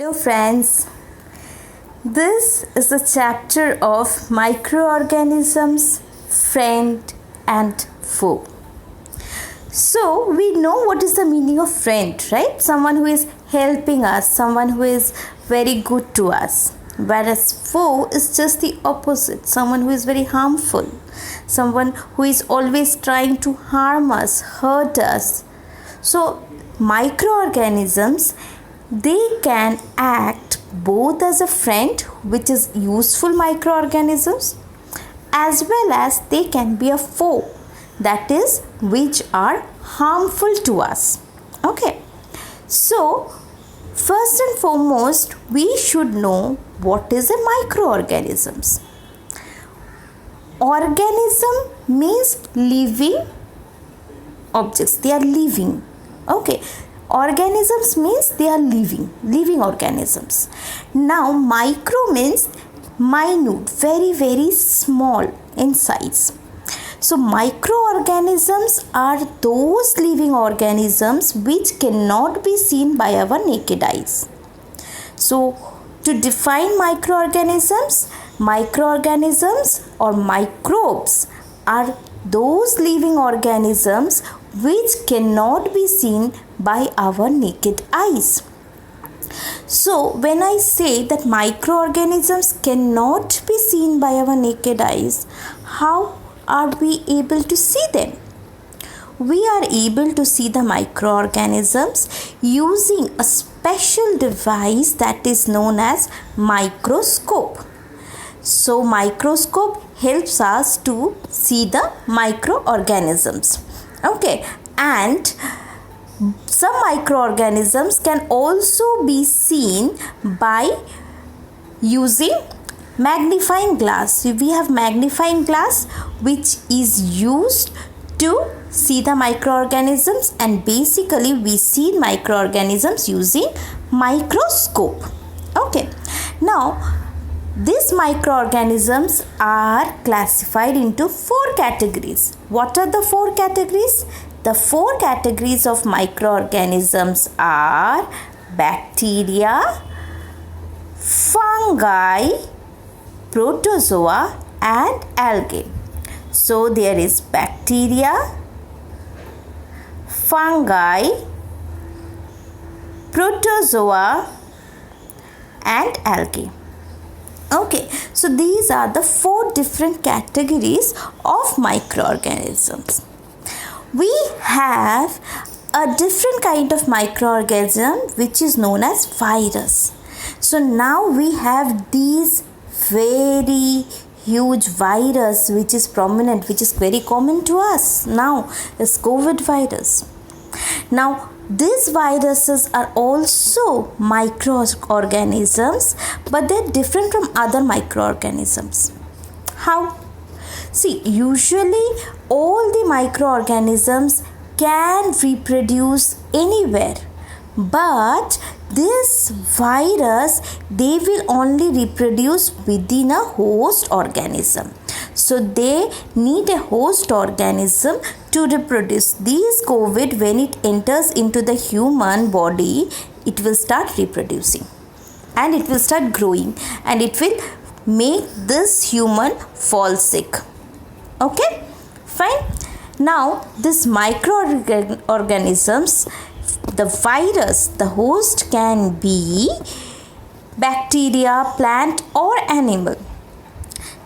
Hello friends, this is the chapter of microorganisms, friend and foe. So we know what is the meaning of friend, right? Someone who is helping us, someone who is very good to us. Whereas foe is just the opposite, someone who is very harmful, someone who is always trying to harm us, hurt us. So microorganisms, they can act both as a friend, which is useful microorganisms, as well as they can be a foe, that is, which are harmful to us. Okay, so first and foremost, we should know what is a microorganisms. Organism means living objects, they are living. Okay, organisms means they are living organisms. Now micro means minute, very small in size. So microorganisms are those living organisms which cannot be seen by our naked eyes. So to define microorganisms or microbes are those living organisms which cannot be seen by our naked eyes. So when I say that microorganisms cannot be seen by our naked eyes, how are we able to see them? We are able to see the microorganisms using a special device that is known as microscope. So microscope helps us to see the microorganisms. Okay, and some microorganisms can also be seen by using magnifying glass. We have magnifying glass which is used to see the microorganisms, and basically we see microorganisms using microscope. Okay, now these microorganisms are classified into 4 categories. What are the 4 categories? The 4 categories of microorganisms are bacteria, fungi, protozoa and algae. So there is bacteria, fungi, protozoa and algae. Okay, so these are the 4 different categories of microorganisms. We have a different kind of microorganism which is known as virus. So now we have these very huge virus which is prominent, which is very common to us now, is COVID virus. Now these viruses are also microorganisms, but they are different from other microorganisms. How? See, usually all the microorganisms can reproduce anywhere, but this virus, they will only reproduce within a host organism. So they need a host organism to reproduce. This COVID, when it enters into the human body, it will start reproducing and it will start growing and it will make this human fall sick. Okay, fine. Now this microorganisms, the virus, the host can be bacteria, plant or animal.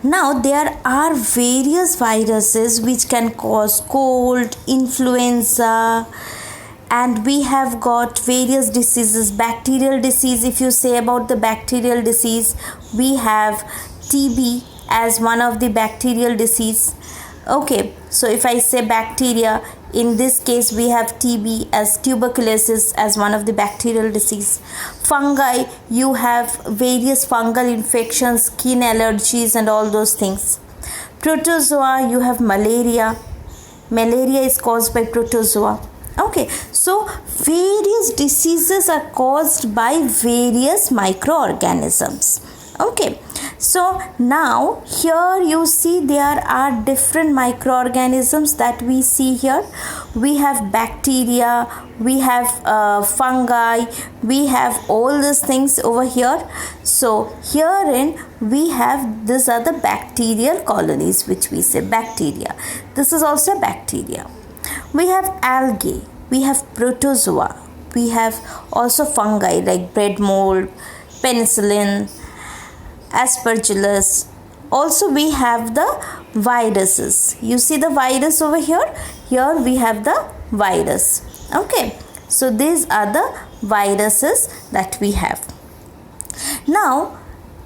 Now there are various viruses which can cause cold, influenza, and we have got various diseases. Bacterial disease, if you say about the bacterial disease, we have TB as one of the bacterial disease. Okay, so if I say bacteria, in this case we have TB as tuberculosis as one of the bacterial disease. Fungi, you have various fungal infections, skin allergies and all those things. Protozoa, you have malaria. Malaria is caused by protozoa. Okay, so various diseases are caused by various microorganisms. Okay, So now here you see there are different microorganisms that we see here. We have bacteria, we have fungi, we have all these things over here. So herein we have, these are the bacterial colonies, which we say bacteria. This is also bacteria. We have algae, we have protozoa, we have also fungi like bread mold, penicillin, aspergillus. Also we have the viruses. You see the virus over here? Here we have the virus. Okay, so these are the viruses that we have. Now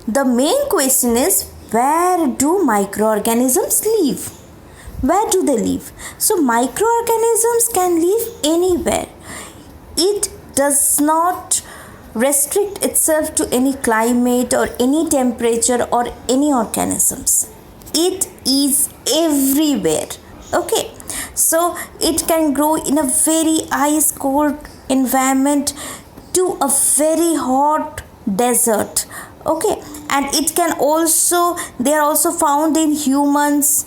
the main question is, where do microorganisms live? Where do they live? So microorganisms can live anywhere. It does not restrict itself to any climate or any temperature or any organisms. It is everywhere. Okay, so it can grow in a very ice cold environment to a very hot desert. Okay, and it can also, they are also found in humans,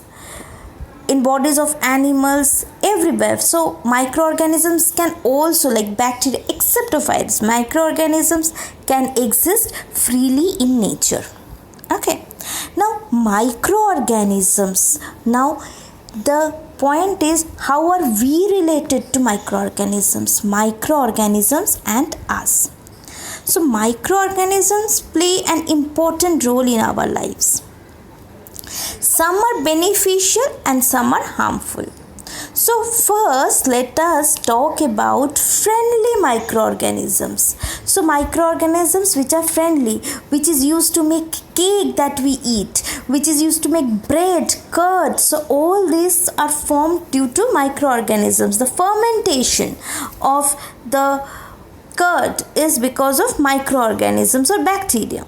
in bodies of animals, everywhere. So microorganisms can also, like bacteria, except of virus, microorganisms can exist freely in nature. Okay, now microorganisms, now the point is, how are we related to microorganisms and us? So microorganisms play an important role in our lives. Some are beneficial and some are harmful. So first let us talk about friendly microorganisms. So microorganisms which are friendly, which is used to make cake that we eat, which is used to make bread, curd. So all these are formed due to microorganisms. The fermentation of the curd is because of microorganisms or bacteria.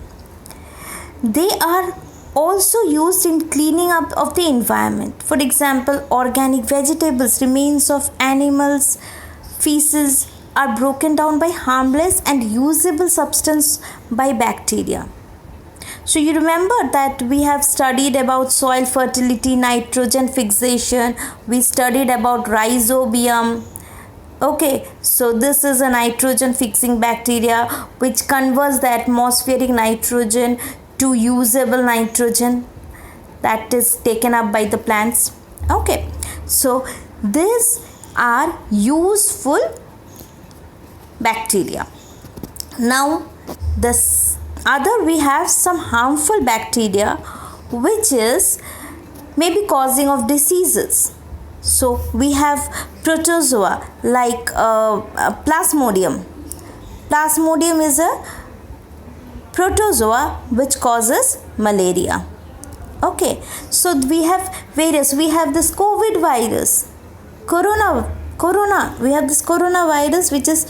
They are also used in cleaning up of the environment. For example, organic vegetables, remains of animals, feces are broken down by harmless and usable substance by bacteria. So you remember that we have studied about soil fertility, nitrogen fixation, we studied about rhizobium. Okay, so this is a nitrogen fixing bacteria which converts the atmospheric nitrogen to usable nitrogen that is taken up by the plants. Okay, so these are useful bacteria. Now this other, we have some harmful bacteria which is maybe causing of diseases. So we have protozoa like plasmodium. Plasmodium is a protozoa which causes malaria. Okay, so we have various, we have this COVID virus, corona, we have this coronavirus which is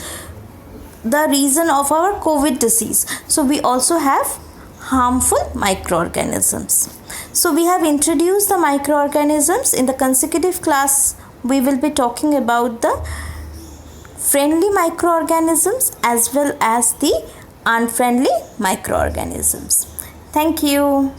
the reason of our COVID disease. So we also have harmful microorganisms. So we have introduced the microorganisms. In the consecutive class we will be talking about the friendly microorganisms as well as the unfriendly microorganisms. Thank you.